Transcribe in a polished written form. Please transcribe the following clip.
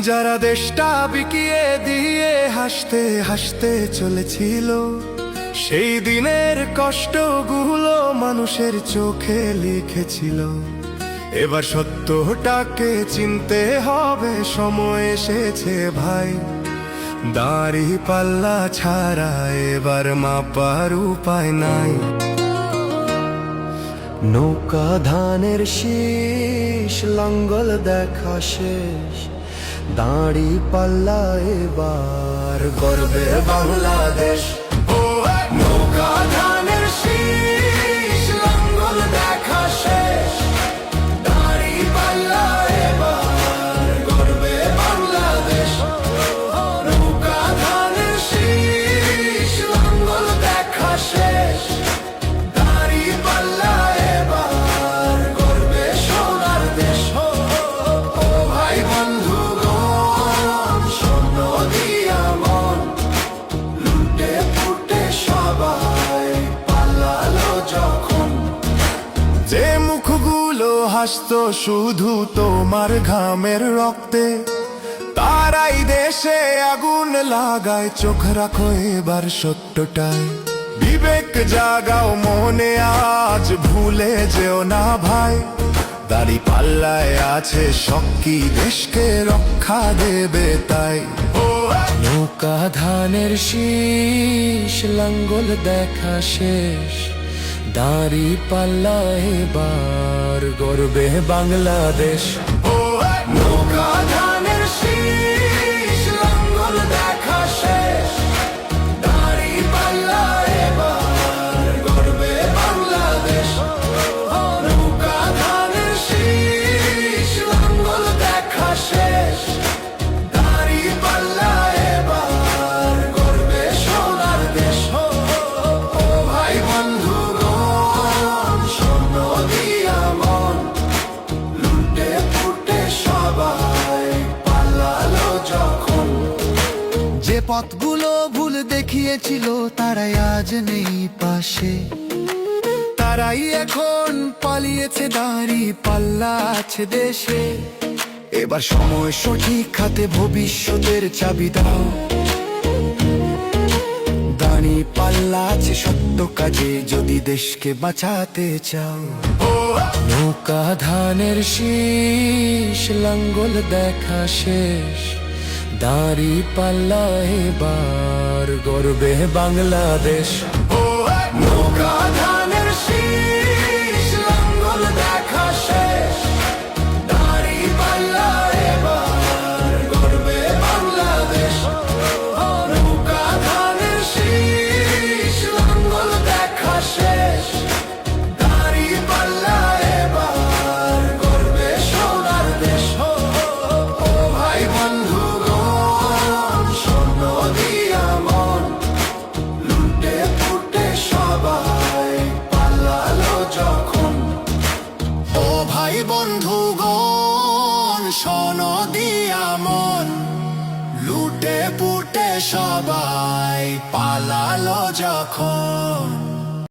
যারা দেশটা বিকিয়ে দিয়ে হাসতে হাসতে চলেছিল, সেই দিনের কষ্টগুলো মানুষের চোখে লিখেছিল। এবার সত্যটাকে চিনতে হবে, সময় এসেছে ভাই। দাড়ি পাল্লা ছাড়া এবার মাপার উপায় নাই। নৌকা ধানের শীষ, লাঙ্গল দেখা শেষ, দাড়ি পাল্লা এবার গর্বে বাংলাদেশ। নৌকা ধানের শীষ, লাঙ্গল দেখা শেষ, দাড়ি পাল্লা এবার গর্বে বাংলাদেশ। নৌকা ধানের শীষ, লাঙ্গল দেখা শেষ, দাড়ি পাল্লা এবার গর্বে সোনার দেশ। ও ভাই বন্ধুগণ, স্বর্ণ দিয়া মন, লুটে ফুটে সবাই পালালো যখন। যে মুখগুলো হাসতো শুধু তোমার ঘামের রক্তে, তারাই দেশে আগুন লাগায়। চোখ রাখো এবার সত্যটায়, বিবেক জাগাও মনে, আজ ভুলে যেও না ভাই। দাড়ি পাল্লায় আছে শক্তি, দেশকে রক্ষা দেবে তাই। নৌকা ধানের শীষ, লাঙ্গল দেখা শেষ, দাড়ি পাল্লা এবার গর্বে বাংলাদেশ। নৌকা ধানের শীষ, লাঙ্গল দেখা শেষ, দাড়ি পাল্লা এবার গর্বে বাংলাদেশ। নৌকা ধানের শীষ, লাঙ্গল দেখা শেষ, দাড়ি পাল্লা এবার গর্বে সোনার দেশ। ও ভাই বন্ধুগণ, স্বর্ণ দিয়া মন, লুটে ফুটে সবাই পালালো যখন। যে পথগুলো ভুল দেখিয়েছিল তারাই আজ নেই পাশে, তারাই এখন পালিয়েছে, দাড়ি পাল্লা আছে দেশে। এবার সময় সঠিক হাতে, ভবিষ্যতের চাবি দাও। দাড়ি পাল্লা আছে সত্য কাজে, যদি দেশকে বাঁচাতে চাও। নৌকা ধানের শীষ, লাঙ্গল দেখা শেষ, দাড়ি পাল্লা এবার গর্বে বাংলাদেশ। নৌকা ধানের শীষ, লাঙ্গল দেখা শেষ, দাড়ি পাল্লা এবার গর্বে বাংলাদেশ। নৌকা ধানের শীষ, লাঙ্গল দেখা শেষ, দাড়ি পাল্লা এবার গর্বে সোনার দেশ। ও ভাই বন্ধুগণ, স্বর্ণ দিয়া মন, লুটে ফুটে সবাই পালালো যখন। ও ভাই বন্ধুগণ, স্বর্ণ দিয়া মন, লুটে পুটে সবাই পালালো যখন।